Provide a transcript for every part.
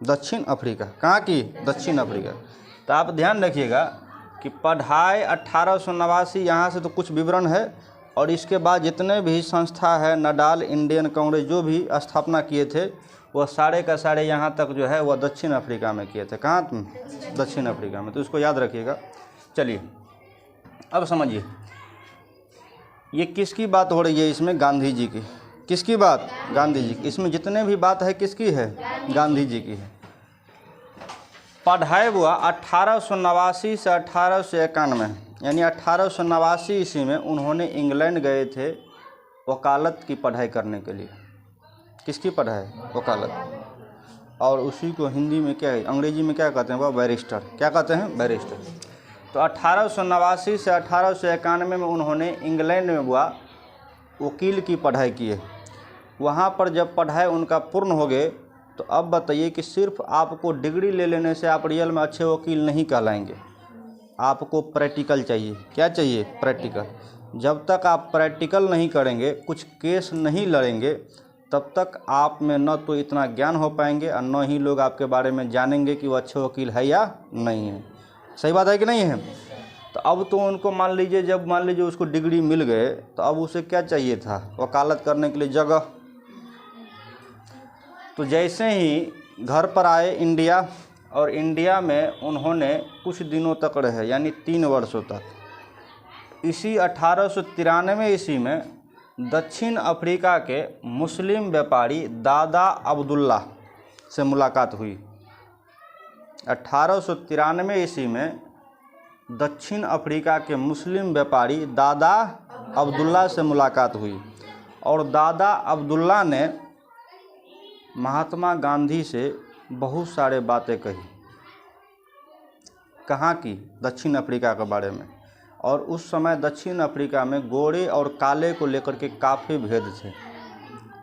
दक्षिण अफ्रीका। कहाँ की? दक्षिण अफ्रीका। तो आप ध्यान रखिएगा कि पढ़ाई 1889 यहाँ से तो कुछ विवरण है, और इसके बाद जितने भी संस्था है, नडाल, इंडियन कांग्रेस, जो भी स्थापना किए थे वह सारे का सारे यहाँ तक जो है वह दक्षिण अफ्रीका में किए थे। कहाँ? दक्षिण अफ्रीका में। तो इसको याद रखिएगा। चलिए अब समझिए ये किसकी बात हो रही है इसमें? गांधी जी की। किसकी बात? गांधी जी की। इसमें जितने भी बात है किसकी है? गांधी जी की है। पढ़ाई हुआ 1889 से 1891, यानी 1889 ईस्वी में उन्होंने इंग्लैंड गए थे वकालत की पढ़ाई करने के लिए। किसकी पढ़ाई? वकालत। और उसी को हिंदी में क्या है, अंग्रेजी में क्या कहते हैं? वह बैरिस्टर। क्या कहते हैं? बैरिस्टर। तो 1889 से 1891 में उन्होंने इंग्लैंड में हुआ वकील की पढ़ाई की है। वहाँ पर जब पढ़ाई उनका पूर्ण हो गए तो अब बताइए कि सिर्फ आपको डिग्री ले लेने से आप रियल में अच्छे वकील नहीं कहलाएंगे। आपको प्रैक्टिकल चाहिए। क्या चाहिए? प्रैक्टिकल। जब तक आप प्रैक्टिकल नहीं करेंगे, कुछ केस नहीं लड़ेंगे, तब तक आप में न तो इतना ज्ञान हो पाएंगे और न ही लोग आपके बारे में जानेंगे कि वो अच्छे वकील है या नहीं है। सही बात है कि नहीं है? तो अब तो उनको मान लीजिए, जब मान लीजिए उसको डिग्री मिल गए तो अब उसे क्या चाहिए था? वकालत करने के लिए जगह। तो जैसे ही घर पर आए इंडिया, और इंडिया में उन्होंने कुछ दिनों तक रहे, यानी 3 वर्षों तक। इसी 1893 ईस्वी में दक्षिण अफ्रीका के मुस्लिम व्यापारी दादा अब्दुल्ला से मुलाकात हुई। 1893 ईस्वी में दक्षिण अफ्रीका के मुस्लिम व्यापारी दादा अब्दुल्ला से मुलाकात हुई, और दादा अब्दुल्ला ने महात्मा गांधी से बहुत सारे बातें कही। कहाँ की? दक्षिण अफ्रीका के बारे में। और उस समय दक्षिण अफ्रीका में गोरे और काले को लेकर के काफ़ी भेद थे।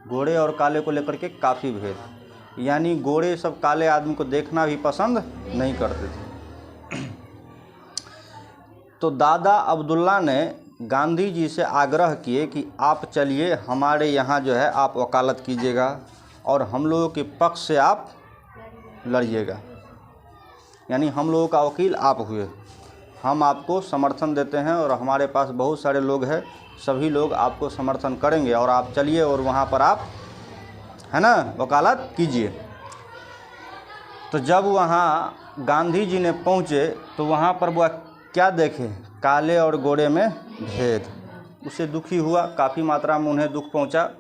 गोरे और काले को लेकर के काफ़ी भेद, यानी गोरे सब काले आदमी को देखना भी पसंद नहीं करते थे। तो दादा अब्दुल्ला ने गांधी जी से आग्रह किए कि आप चलिए हमारे यहाँ जो है आप वकालत कीजिएगा और हम लोगों के पक्ष से आप लड़िएगा, यानी हम लोगों का वकील आप हुए। हम आपको समर्थन देते हैं और हमारे पास बहुत सारे लोग हैं, सभी लोग आपको समर्थन करेंगे और आप चलिए और वहाँ पर आप, है ना, वकालत कीजिए। तो जब वहाँ गांधी जी ने पहुँचे तो वहाँ पर वह क्या देखे? काले और गोरे में भेद। उससे दुखी हुआ, काफ़ी मात्रा में उन्हें दुख पहुँचा,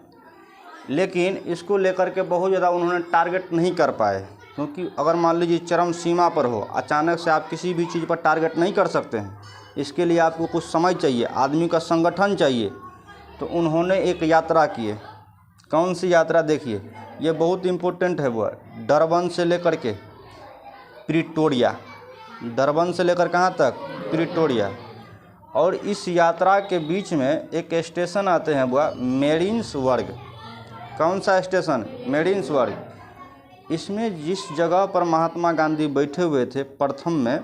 लेकिन इसको लेकर के बहुत ज़्यादा उन्होंने टारगेट नहीं कर पाए, क्योंकि अगर मान लीजिए चरम सीमा पर हो, अचानक से आप किसी भी चीज़ पर टारगेट नहीं कर सकते हैं। इसके लिए आपको कुछ समय चाहिए, आदमी का संगठन चाहिए। तो उन्होंने एक यात्रा की। कौन सी यात्रा? देखिए ये बहुत इम्पोर्टेंट है। वो डरबन से लेकर के प्रिटोरिया, डरबन से लेकर कहाँ तक? प्रिटोरिया। और इस यात्रा के बीच में एक स्टेशन आते हैं, वो मेरिन्सबर्ग। कौन सा स्टेशन? मेरिन्सबर्ग। इसमें जिस जगह पर महात्मा गांधी बैठे हुए थे प्रथम में,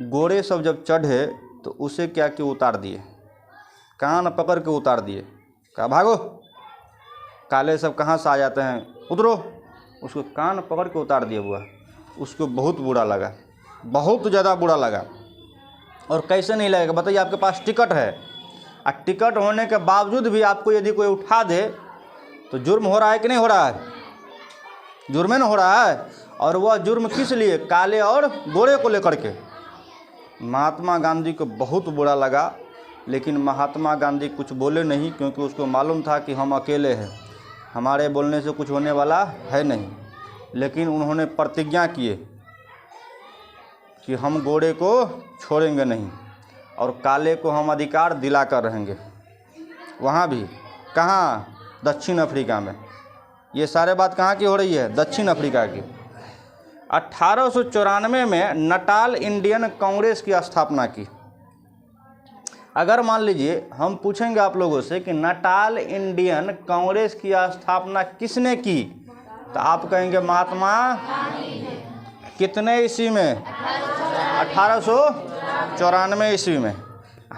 गोरे सब जब चढ़े तो उसे क्या कि उतार दिए, कान पकड़ के उतार दिए। कहा भागो, काले सब कहाँ से आ जाते हैं, उतरो। उसको कान पकड़ के उतार दिया हुआ। उसको बहुत बुरा लगा, बहुत ज़्यादा बुरा लगा। और कैसे नहीं लगेगा बताइए? आपके पास टिकट है और टिकट होने के बावजूद भी आपको यदि कोई उठा दे तो जुर्म हो रहा है कि नहीं हो रहा है? जुर्म न हो रहा है। और वह जुर्म किस लिए? काले और गोरे को लेकर के। महात्मा गांधी को बहुत बुरा लगा, लेकिन महात्मा गांधी कुछ बोले नहीं, क्योंकि उसको मालूम था कि हम अकेले हैं, हमारे बोलने से कुछ होने वाला है नहीं। लेकिन उन्होंने प्रतिज्ञा किए कि हम गोरे को छोड़ेंगे नहीं और काले को हम अधिकार दिलाकर रहेंगे। वहाँ भी कहाँ? दक्षिण अफ्रीका में। ये सारे बात कहाँ की हो रही है? दक्षिण अफ्रीका की। 1894 में नटाल इंडियन कांग्रेस की स्थापना की। अगर मान लीजिए हम पूछेंगे आप लोगों से कि नटाल इंडियन कांग्रेस की स्थापना किसने की, तो आप कहेंगे महात्मा कितने ईस्वी में? 1894 ईस्वी में।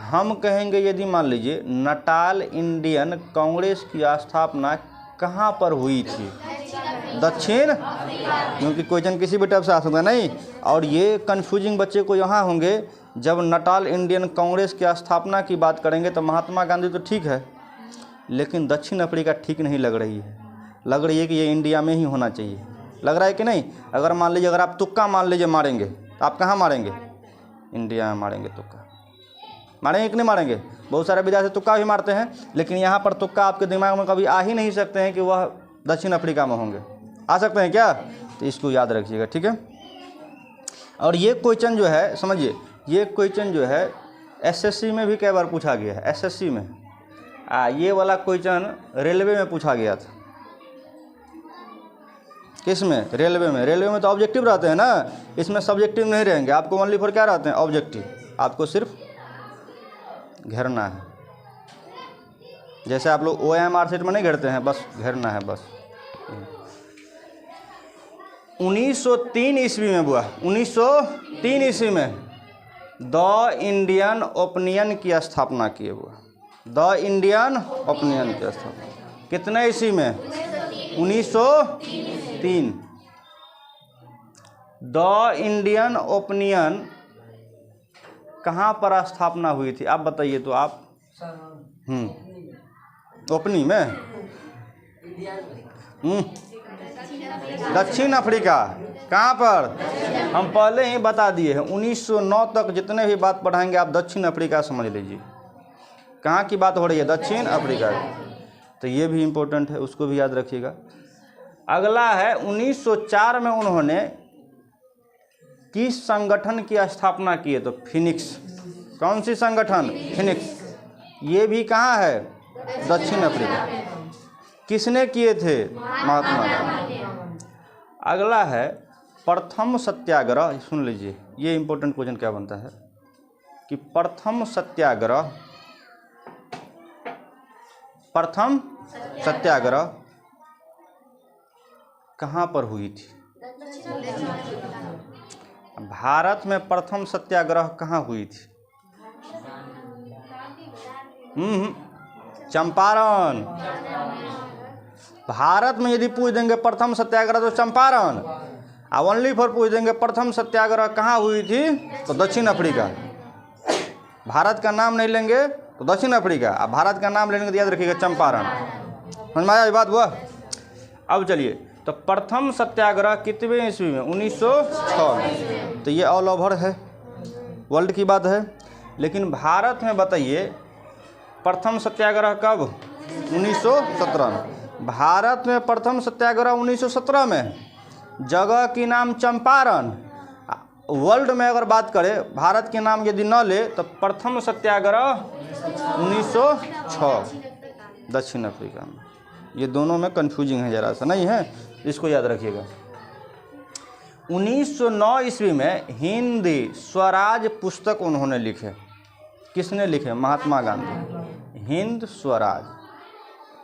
हम कहेंगे यदि मान लीजिए नटाल इंडियन कांग्रेस की स्थापना कहाँ पर हुई थी, दक्षिण, क्योंकि क्वेश्चन किसी भी टाइप से आ सकता है नहीं। और ये कन्फ्यूजिंग बच्चे को यहाँ होंगे, जब नटाल इंडियन कांग्रेस की स्थापना की बात करेंगे तो महात्मा गांधी तो ठीक है, लेकिन दक्षिण अफ्रीका ठीक नहीं लग रही है। लग रही है कि ये इंडिया में ही होना चाहिए। लग रहा है कि नहीं? अगर मान लीजिए, अगर आप तुक्का मान लीजिए मारेंगे, तो आप कहाँ मारेंगे? इंडिया में मारेंगे तुक्का। मारेंगे कि नहीं मारेंगे? बहुत सारे विद्यार्थी तुक्का भी मारते हैं, लेकिन यहाँ पर तुक्का आपके दिमाग में कभी आ ही नहीं सकते हैं कि वह दक्षिण अफ्रीका में होंगे। आ सकते हैं क्या? तो इसको याद रखिएगा, ठीक है। और ये क्वेश्चन जो है, समझिए, ये क्वेश्चन जो है एसएससी में भी कई बार पूछा गया है। एसएससी में ये वाला क्वेश्चन रेलवे में पूछा गया था। किस में? रेलवे में। रेलवे में तो ऑब्जेक्टिव रहते हैं ना, इसमें सब्जेक्टिव नहीं रहेंगे। आपको ओनली फॉर क्या रहते हैं? ऑब्जेक्टिव। आपको सिर्फ घेरना है। जैसे आप लोग OMR सेट में नहीं घेरते हैं, बस घेरना है बस। 1903 ईस्वी में हुआ। 1903 ईस्वी में द इंडियन ओपिनियन की स्थापना किए हुआ। द इंडियन ओपिनियन की स्थापना कितने ईस्वी में? 1903। द इंडियन ओपिनियन कहाँ पर स्थापना हुई थी? आप बताइए तो। आप ओपनी में दक्षिण अफ्रीका। कहाँ पर? हम पहले ही बता दिए हैं, 1909 तक जितने भी बात पढ़ाएंगे आप दक्षिण अफ्रीका समझ लीजिए। कहाँ की बात हो रही है? दक्षिण अफ्रीका की। तो ये भी इम्पोर्टेंट है, उसको भी याद रखिएगा। अगला है 1904 में उन्होंने किस संगठन की स्थापना की है? तो फिनिक्स। कौन सी संगठन? फिनिक्स। ये भी कहाँ है? दक्षिण अफ्रीका। किसने किए थे? महात्मा गांधी। अगला है प्रथम सत्याग्रह। सुन लीजिए, ये इंपॉर्टेंट क्वेश्चन क्या बनता है कि प्रथम सत्याग्रह कहाँ पर हुई थी? भारत में प्रथम सत्याग्रह कहाँ हुई थी? चंपारण। भारत में यदि पूछ देंगे प्रथम सत्याग्रह तो चंपारण, और ओनली फॉर पूछ देंगे प्रथम सत्याग्रह कहाँ हुई थी तो दक्षिण अफ्रीका। भारत का नाम नहीं लेंगे तो दक्षिण अफ्रीका, और भारत का नाम लेंगे तो याद रखिएगा चंपारण। समझ में आया ये बात? हुआ। अब चलिए, तो प्रथम सत्याग्रह कितने ईस्वी में? 1906 में। तो ये ऑल ओवर है, वर्ल्ड की बात है। लेकिन भारत में बताइए प्रथम सत्याग्रह कब? 1917 में। भारत में प्रथम सत्याग्रह 1917 में। जगह की नाम चंपारण। वर्ल्ड में अगर बात करें, भारत के नाम यदि न ले तो प्रथम सत्याग्रह 1906 दक्षिण अफ्रीका में। ये दोनों में कन्फ्यूजिंग है, जरा सा नहीं है, इसको याद रखिएगा। 1909 ईस्वी में हिंदी स्वराज पुस्तक उन्होंने लिखे। किसने लिखे? महात्मा गांधी। हिंद स्वराज।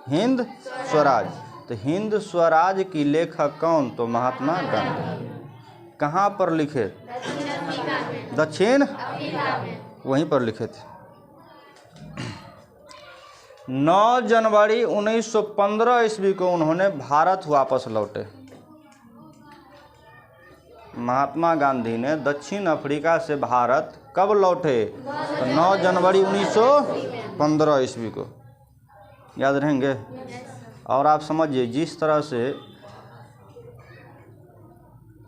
हिंद स्वराज। तो हिंद स्वराज की लेखक कौन? तो महात्मा गांधी। कहाँ पर लिखे? दक्षिण वहीं पर लिखे थे। 9 जनवरी 1915 ईस्वी को उन्होंने भारत वापस लौटे। महात्मा गांधी ने दक्षिण अफ्रीका से भारत कब लौटे? तो 9 जनवरी 1915 ईस्वी को। याद रहेंगे? और आप समझिए, जिस तरह से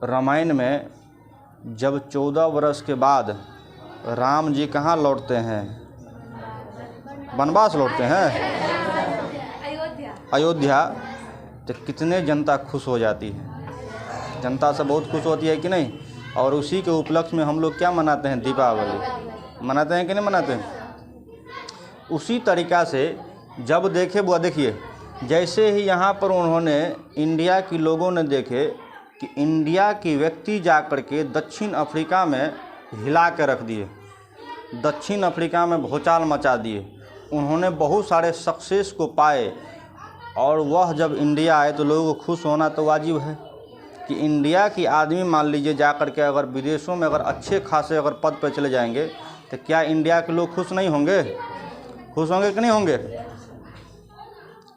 रामायण में जब 14 वर्ष के बाद राम जी कहाँ लौटते हैं? वनवास लौटते हैं, अयोध्या। तो कितने जनता खुश हो जाती है, जनता से बहुत खुश होती है कि नहीं। और उसी के उपलक्ष्य में हम लोग क्या मनाते हैं? दीपावली मनाते हैं कि नहीं मनाते हैं? उसी तरीक़ा से जब देखे वो देखिए, जैसे ही यहाँ पर उन्होंने इंडिया के लोगों ने देखे कि इंडिया की व्यक्ति जा कर के दक्षिण अफ्रीका में हिला के रख दिए, दक्षिण अफ्रीका में भूचाल मचा दिए, उन्होंने बहुत सारे सक्सेस को पाए। और वह जब इंडिया आए तो लोगों को खुश होना तो वाजिब है कि इंडिया की आदमी मान लीजिए जा कर के अगर विदेशों में अगर अच्छे खासे अगर पद पर चले जाएंगे तो क्या इंडिया के लोग खुश नहीं होंगे? खुश होंगे कि नहीं होंगे?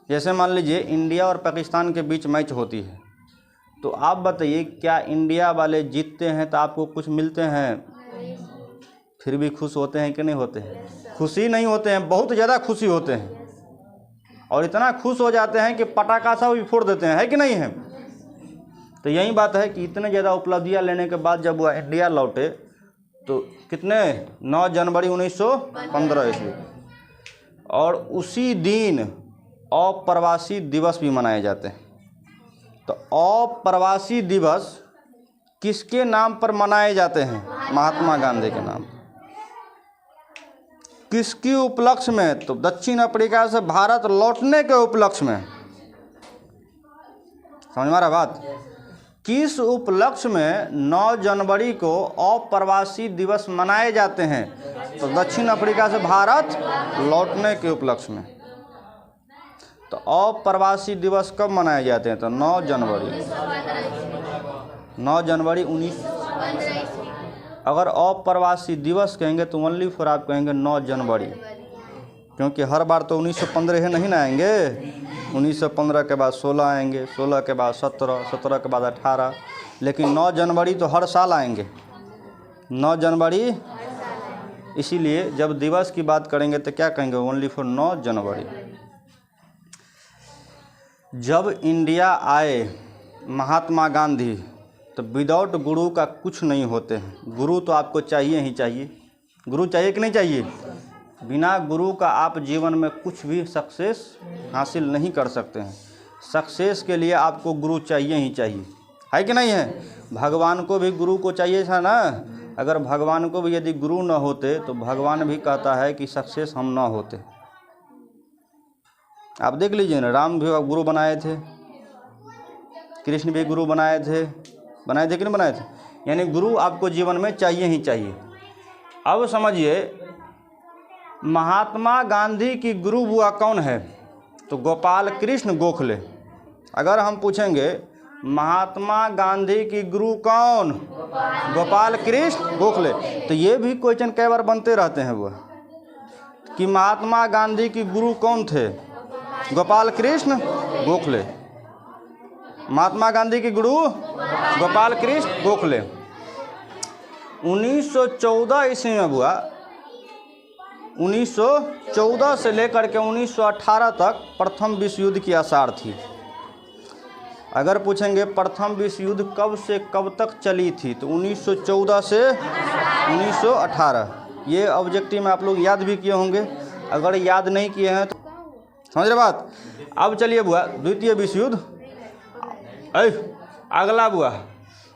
जैसे मान लीजिए इंडिया और पाकिस्तान के बीच मैच होती है, तो आप बताइए, क्या इंडिया वाले जीतते हैं तो आपको कुछ मिलते हैं? फिर भी खुश होते हैं कि नहीं होते हैं? खुशी नहीं होते हैं, बहुत ज़्यादा खुशी होते हैं, और इतना खुश हो जाते हैं कि पटाखा सब भी फोड़ देते हैं, है कि नहीं है? तो यही बात है कि इतने ज़्यादा उपलब्धियां लेने के बाद जब वह इंडिया लौटे तो कितने 9 जनवरी 1915 ईस्वी, और उसी दिन अप्रवासी दिवस भी मनाए जाते हैं। तो अप्रवासी दिवस किसके नाम पर मनाए जाते हैं? महात्मा गांधी के नाम। किसकी उपलक्ष्य में? तो दक्षिण अफ्रीका से भारत लौटने के उपलक्ष्य में। समझ में आ रहा बात? किस उपलक्ष्य में 9 जनवरी को अप्रवासी दिवस मनाए जाते हैं? तो दक्षिण अफ्रीका से भारत लौटने के उपलक्ष्य में। तो अप्रवासी दिवस कब मनाए जाते हैं? तो 9 जनवरी 19 अगर अप्रवासी दिवस कहेंगे तो ओनली फॉर आप कहेंगे 9 जनवरी, क्योंकि हर बार तो 1915 नहीं ना आएंगे। 1915 के बाद 16 आएंगे, 16 के बाद 17, 17 के बाद 18, लेकिन 9 जनवरी तो हर साल आएंगे। 9 जनवरी, इसीलिए जब दिवस की बात करेंगे तो क्या कहेंगे? ओनली फॉर 9 जनवरी। जब इंडिया आए महात्मा गांधी तो विदाउट गुरु का कुछ नहीं होते हैं। गुरु तो आपको चाहिए ही चाहिए। गुरु चाहिए कि नहीं चाहिए? बिना गुरु का आप जीवन में कुछ भी सक्सेस हासिल नहीं कर सकते हैं। सक्सेस के लिए आपको गुरु चाहिए ही चाहिए, है कि नहीं है? भगवान को भी गुरु को चाहिए था ना। अगर भगवान को भी यदि गुरु न होते तो भगवान भी कहता है कि सक्सेस हम ना होते। आप देख लीजिए ना, राम भी गुरु बनाए थे, कृष्ण भी गुरु बनाए थे कि नहीं बनाए थे? यानी गुरु आपको जीवन में चाहिए ही चाहिए। अब समझिए, महात्मा गांधी की गुरु बुआ कौन है? तो गोपाल कृष्ण गोखले। अगर हम पूछेंगे महात्मा गांधी की गुरु कौन? गोपाल कृष्ण गोखले। तो ये भी क्वेश्चन कई बार बनते रहते हैं वो, कि महात्मा गांधी की गुरु कौन थे? गोपाल कृष्ण गोखले। महात्मा गांधी की गुरु गोपाल कृष्ण गोखले। 1914 ईस्वी में हुआ। 1914 से लेकर के 1918 तक प्रथम विश्व युद्ध की आसार थी। अगर पूछेंगे प्रथम विश्व युद्ध कब से कब तक चली थी, तो 1914 से 1918। ये ऑब्जेक्टिव में आप लोग याद भी किए होंगे। अगर याद नहीं किए हैं तो समझ रहे बात। अब चलिए बुआ, द्वितीय विश्व युद्ध अगला बुआ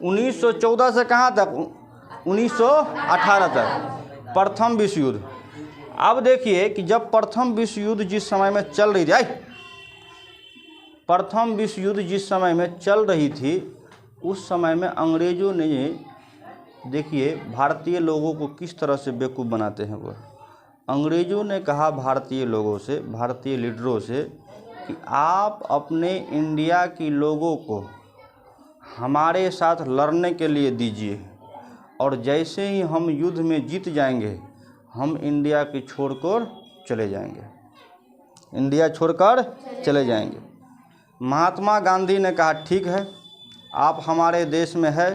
1914 से कहाँ तक? 1918 तक प्रथम विश्व युद्ध। अब देखिए कि जब प्रथम विश्व युद्ध जिस समय में चल रही थी, प्रथम विश्व युद्ध जिस समय में चल रही थी, उस समय में अंग्रेज़ों ने, देखिए भारतीय लोगों को किस तरह से बेवकूफ़ बनाते हैं वो। अंग्रेज़ों ने कहा भारतीय लोगों से, भारतीय लीडरों से, कि आप अपने इंडिया के लोगों को हमारे साथ लड़ने के लिए दीजिए, और जैसे ही हम युद्ध में जीत जाएंगे हम इंडिया की छोड़कर चले जाएंगे, इंडिया छोड़कर चले जाएंगे। महात्मा गांधी ने कहा ठीक है, आप हमारे देश में है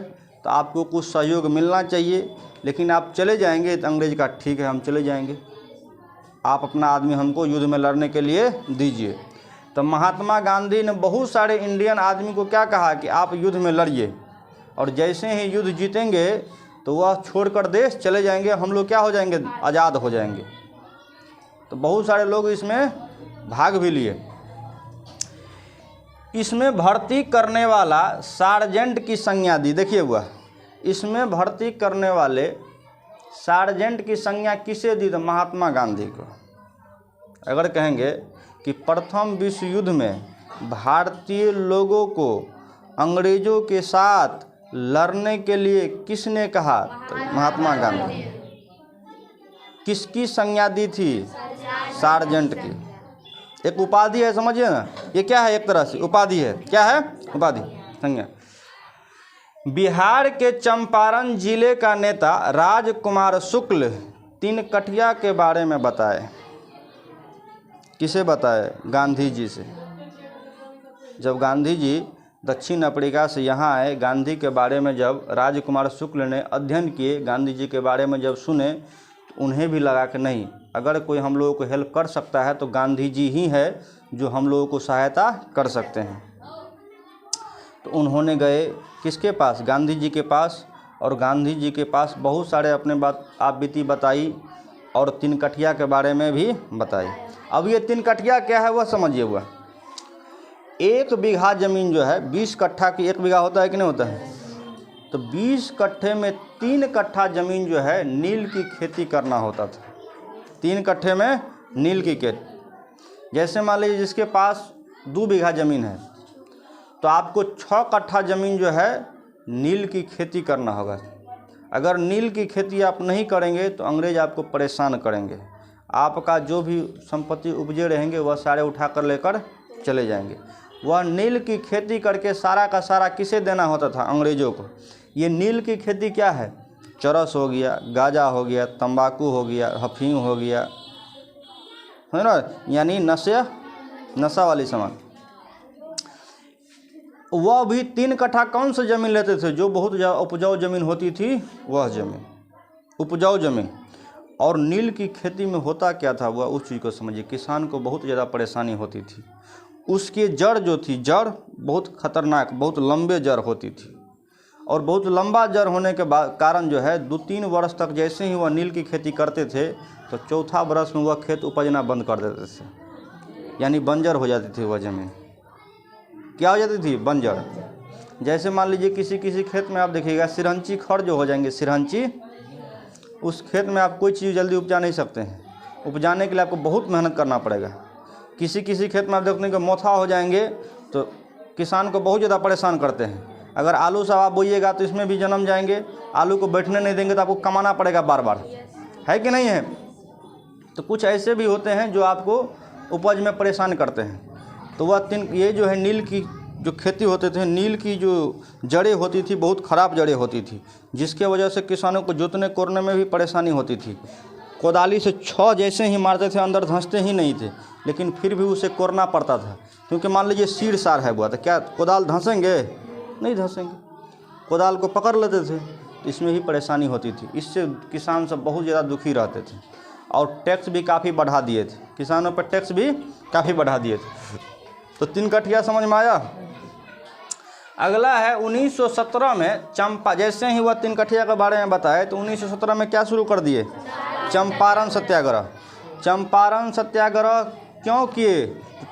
तो आपको कुछ सहयोग मिलना चाहिए, लेकिन आप चले जाएंगे। तो अंग्रेज का ठीक है, हम चले जाएंगे, आप अपना आदमी हमको युद्ध में लड़ने के लिए दीजिए। तो महात्मा गांधी ने बहुत सारे इंडियन आदमी को क्या कहा कि आप युद्ध में लड़िए, और जैसे ही युद्ध जीतेंगे तो वह छोड़कर देश चले जाएंगे, हम लोग क्या हो जाएंगे? आज़ाद हो जाएंगे। तो बहुत सारे लोग इसमें भाग भी लिए। इसमें भर्ती करने वाला सार्जेंट की संज्ञा दी। देखिए हुआ, इसमें भर्ती करने वाले सार्जेंट की संज्ञा किसे दी? तो महात्मा गांधी को। अगर कहेंगे कि प्रथम विश्व युद्ध में भारतीय लोगों को अंग्रेज़ों के साथ लड़ने के लिए किसने कहा? तो महात्मा गांधी। किसकी संज्ञा दी थी? सार्जेंट की। एक उपाधि है, समझिए ना, ये क्या है? एक तरह से उपाधि है। क्या है? उपाधि, संज्ञा। बिहार के चंपारण जिले का नेता राजकुमार शुक्ल तिनकठिया के बारे में बताए। किसे बताए? गांधी जी से। जब गांधी जी दक्षिण अफ्रीका से यहाँ आए, गांधी के बारे में जब राजकुमार शुक्ल ने अध्ययन किए, गांधी जी के बारे में जब सुने, तो उन्हें भी लगा कि नहीं, अगर कोई हम लोगों को हेल्प कर सकता है तो गांधी जी ही है जो हम लोगों को सहायता कर सकते हैं। तो उन्होंने गए किसके पास? गांधी जी के पास। और गांधी जी के पास बहुत सारे अपने आप बीती बताई और तीन कठिया के बारे में भी बताई। अब ये तीन कठिया क्या है वह समझिए। हुआ 1 बीघा ज़मीन जो है, 20 कट्ठा की 1 बीघा होता है कि नहीं होता है, तो 20 कट्ठे में 3 कट्ठा ज़मीन जो है नील की खेती करना होता था। 3 कट्ठे में नील की खेती। जैसे मान लीजिए जिसके पास 2 बीघा ज़मीन है तो आपको 6 कट्ठा ज़मीन जो है नील की खेती करना होगा। अगर नील की खेती आप नहीं करेंगे तो अंग्रेज़ आपको परेशान करेंगे। आपका जो भी संपत्ति उपजे रहेंगे वह सारे उठा कर लेकर चले जाएंगे। वह नील की खेती करके सारा का सारा किसे देना होता था? अंग्रेज़ों को। ये नील की खेती क्या है? चरस हो गया, गांजा हो गया, तंबाकू हो गया, अफीम हो गया, है ना, यानी नशा वाली सामान। वह भी 3 कट्ठा कौन सा ज़मीन लेते थे? जो बहुत ज़्यादा उपजाऊ ज़मीन होती थी, वह ज़मीन, उपजाऊ ज़मीन। और नील की खेती में होता क्या था, वह उस चीज़ को समझिए। किसान को बहुत ज़्यादा परेशानी होती थी। उसकी जड़ जो थी, जड़ बहुत खतरनाक, बहुत लंबे जड़ होती थी। और बहुत लंबा जड़ होने के कारण जो है 2-3 वर्ष तक जैसे ही वह नील की खेती करते थे तो चौथा वर्ष में वह खेत उपजना बंद कर देते थे, यानी बंजर हो जाती थी वह ज़मीन। क्या हो जाती थी? बंजर। जैसे मान लीजिए किसी खेत में आप देखिएगा सिरहंची खड़ जो हो जाएंगे, सिरहंची, उस खेत में आप कोई चीज़ जल्दी उपजा नहीं सकते हैं। उपजाने के लिए आपको बहुत मेहनत करना पड़ेगा। किसी खेत में आप देखने के मोथा हो जाएंगे तो किसान को बहुत ज़्यादा परेशान करते हैं। अगर आलू सब आप बोइएगा तो इसमें भी जन्म जाएंगे। आलू को बैठने नहीं देंगे तो आपको कमाना पड़ेगा बार बार, है कि नहीं है? तो कुछ ऐसे भी होते हैं जो आपको उपज में परेशान करते हैं। तो वह ये जो है नील की जो खेती होते थे, नील की जो जड़ें होती थी बहुत ख़राब जड़ें होती थी, जिसके वजह से किसानों को जोतने कोड़ने में भी परेशानी होती थी। कोदाली से 6 जैसे ही मारते थे अंदर धंसते ही नहीं थे, लेकिन फिर भी उसे कोड़ना पड़ता था। क्योंकि मान लीजिए सीढ़ सार है हुआ तो क्या कोदाल धंसेंगे? नहीं धंसेंगे, कोदाल को पकड़ लेते थे। इसमें ही परेशानी होती थी। इससे किसान सब बहुत ज़्यादा दुखी रहते थे। और टैक्स भी काफ़ी बढ़ा दिए थे, किसानों पर टैक्स भी काफ़ी बढ़ा दिए थे। तो 3 कठिया समझ में आया। अगला है 1917 में चंपा। जैसे ही वह 3 कठिया के बारे में बताए तो 1917 में क्या शुरू कर दिए? चंपारण सत्याग्रह। चंपारण सत्याग्रह क्यों किए?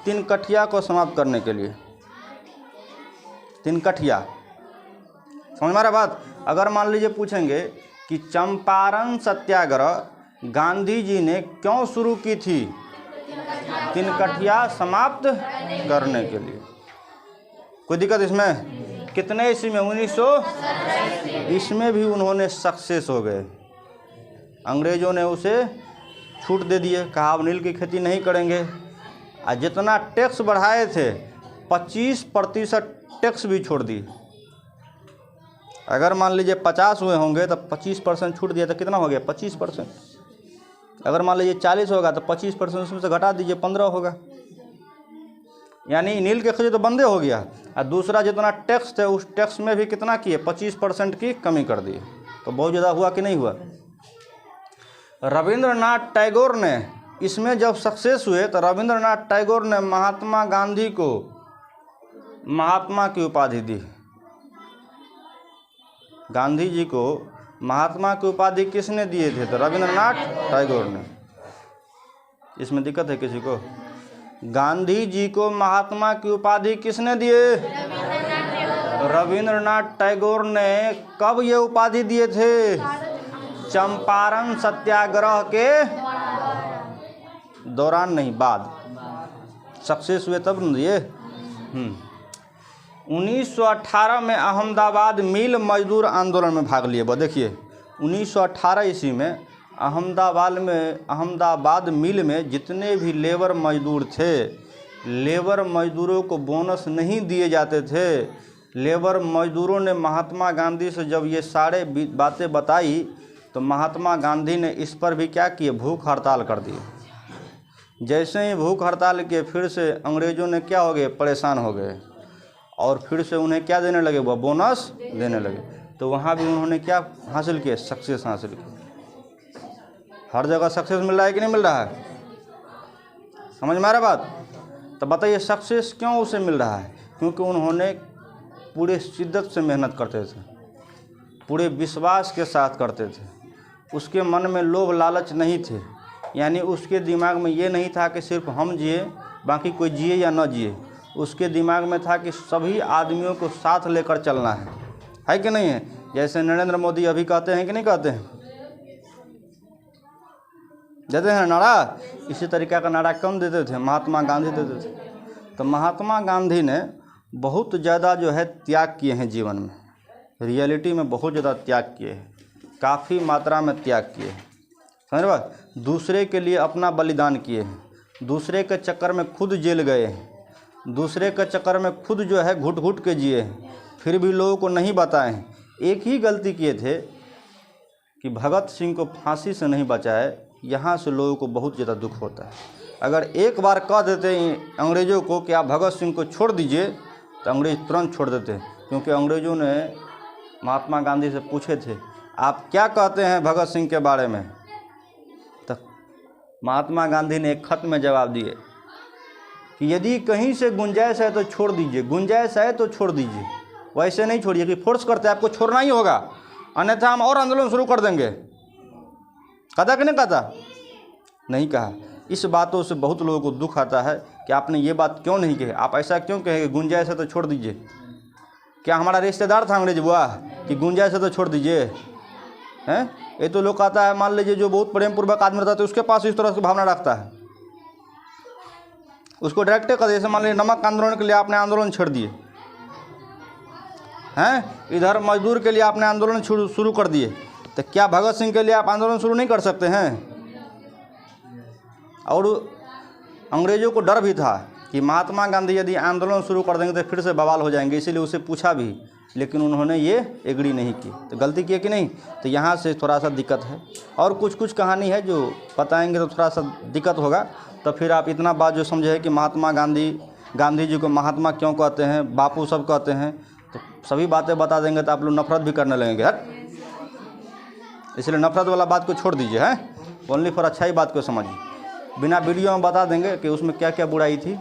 3 कठिया को समाप्त करने के लिए। 3 कठिया समझ में आ रहा बात? अगर मान लीजिए पूछेंगे कि चंपारण सत्याग्रह गांधी जी ने क्यों शुरू की थी? 3 कठिया समाप्त करने के लिए। कोई दिक्कत इसमें? कितने ईस्वी में? 1900। इसमें भी उन्होंने सक्सेस हो गए। अंग्रेज़ों ने उसे छूट दे दिए, कहा अब नील की खेती नहीं करेंगे। और जितना टैक्स बढ़ाए थे 25% टैक्स भी छोड़ दिए। अगर मान लीजिए 50 हुए होंगे तो 25% छूट दिया तो कितना हो गया? 25%। अगर मान लीजिए 40 होगा तो 25% उसमें से घटा दीजिए, 15 होगा। यानी नील की खेती तो बंदे हो गया। और दूसरा जितना टैक्स थे उस टैक्स में भी कितना किए? 25% की कमी कर दिए। तो बहुत ज़्यादा हुआ कि नहीं हुआ? रविंद्रनाथ टैगोर ने इसमें जब सक्सेस हुए तो रविंद्रनाथ टैगोर ने महात्मा गांधी को महात्मा की उपाधि दी। गांधी जी को महात्मा की उपाधि किसने दिए थे? तो रविंद्रनाथ टैगोर ने। इसमें दिक्कत है किसी को? गांधी जी को महात्मा की उपाधि किसने दिए? रविंद्रनाथ टैगोर ने। कब ये उपाधि दिए थे? चंपारण सत्याग्रह के दौरान नहीं, बाद। सक्सेस हुए तब न दिए। 1918 में अहमदाबाद मिल मजदूर आंदोलन में भाग लिए। देखिए 1918 ईस्वी में अहमदाबाद मिल में जितने भी लेबर मजदूर थे, लेबर मजदूरों को बोनस नहीं दिए जाते थे। लेबर मजदूरों ने महात्मा गांधी से जब ये सारे बातें बताई तो महात्मा गांधी ने इस पर भी क्या किए? भूख हड़ताल कर दिए। जैसे ही भूख हड़ताल किए फिर से अंग्रेज़ों ने क्या हो गए? परेशान हो गए। और फिर से उन्हें क्या देने लगे, वह बोनस देने लगे। तो वहाँ भी उन्होंने क्या हासिल किया, सक्सेस हासिल की। हर जगह सक्सेस मिल रहा है कि नहीं मिल रहा है, समझ में आ रहा बात। तो बताइए सक्सेस क्यों उसे मिल रहा है, क्योंकि उन्होंने पूरे शिद्दत से मेहनत करते थे, पूरे विश्वास के साथ करते थे। उसके मन में लोभ लालच नहीं थे, यानी उसके दिमाग में ये नहीं था कि सिर्फ हम जिए बाकी कोई जिए या न जिए। उसके दिमाग में था कि सभी आदमियों को साथ लेकर चलना है कि नहीं है। जैसे नरेंद्र मोदी अभी कहते हैं कि नहीं कहते हैं, देते हैं नारा, इसी तरीक़ा का नारा कौन देते थे, महात्मा गांधी देते थे। तो महात्मा गांधी ने बहुत ज़्यादा जो है त्याग किए हैं जीवन में, रियलिटी में बहुत ज़्यादा त्याग किए हैं, काफ़ी मात्रा में त्याग किए हैं, समझ बात। दूसरे के लिए अपना बलिदान किए हैं, दूसरे के चक्कर में खुद जेल गए हैं, दूसरे के चक्कर में खुद जो है घुट घुट के जिए हैं, फिर भी लोगों को नहीं बताए हैं। एक ही गलती किए थे कि भगत सिंह को फांसी से नहीं बचाए। यहाँ से लोगों को बहुत ज़्यादा दुख होता है। अगर एक बार कह देते अंग्रेज़ों को कि आप भगत सिंह को छोड़ दीजिए, तो अंग्रेज़ तुरंत छोड़ देते हैं, क्योंकि अंग्रेज़ों ने महात्मा गांधी से पूछे थे आप क्या कहते हैं भगत सिंह के बारे में। तो महात्मा गांधी ने एक खत में जवाब दिए कि यदि कहीं से गुंजाइश है तो छोड़ दीजिए, गुंजाइश है तो छोड़ दीजिए, वैसे नहीं छोड़िए कि फोर्स करते आपको छोड़ना ही होगा, अन्यथा हम और आंदोलन शुरू कर देंगे। कहता कि नहीं कहता, नहीं कहा। इस बातों से बहुत लोगों को दुख आता है कि आपने ये बात क्यों नहीं कही, आप ऐसा क्यों कहे कि गुंजाइश है तो छोड़ दीजिए। क्या हमारा रिश्तेदार था अंग्रेज बुआ कि गुंजाइश है तो छोड़ दीजिए, हैं। ये तो लोग कहता है, मान लीजिए जो बहुत प्रेम पूर्वक आदमी रहता है उसके पास इस तरह की भावना रखता है, उसको डायरेक्ट कर, जैसे मान लीजिए नमक आंदोलन के लिए आपने आंदोलन छेड़ दिए हैं, इधर मजदूर के लिए आपने आंदोलन शुरू कर दिए, तो क्या भगत सिंह के लिए आप आंदोलन शुरू नहीं कर सकते हैं। और अंग्रेज़ों को डर भी था कि महात्मा गांधी यदि आंदोलन शुरू कर देंगे तो फिर से बवाल हो जाएंगे, इसीलिए उसे पूछा भी, लेकिन उन्होंने ये एग्री नहीं की। तो गलती की कि नहीं, तो यहाँ से थोड़ा सा दिक्कत है। और कुछ कहानी है जो बताएंगे तो थोड़ा सा दिक्कत होगा। तो फिर आप इतना बात जो समझे है कि महात्मा गांधी जी को महात्मा क्यों कहते हैं, बापू सब कहते हैं, तो सभी बातें बता देंगे तो आप लोग नफरत भी करने लगेंगे यार। इसलिए नफरत वाला बात को छोड़ दीजिए, है ओनली फॉर अच्छाई बात को समझिए। बिना वीडियो में बता देंगे कि उसमें क्या क्या बुराई थी।